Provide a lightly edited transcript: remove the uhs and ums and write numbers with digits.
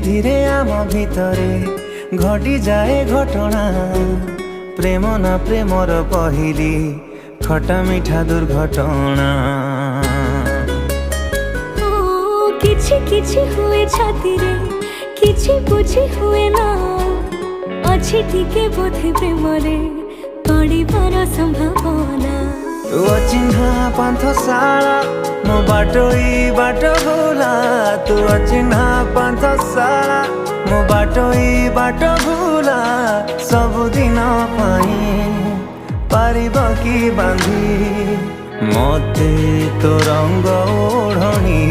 धीरे आम भितरे घटी जाए घटना प्रेम ना प्रेमर पहिली खटा मिठा दुर्घटना। किछि किछि हुए छाती रे किछि बुझी हुए ना अच्छी टिके बोधे प्रेम रे पड़िबार संभावना। तू अचिन्हा पान्थशाला मो बाटोई बाटो भूला तू अचिन्हा पान्थशाला मो बाटोई बाटो भूला सबुदिन पाई पारिब कि बांधी मते तो रंग ओढ़णी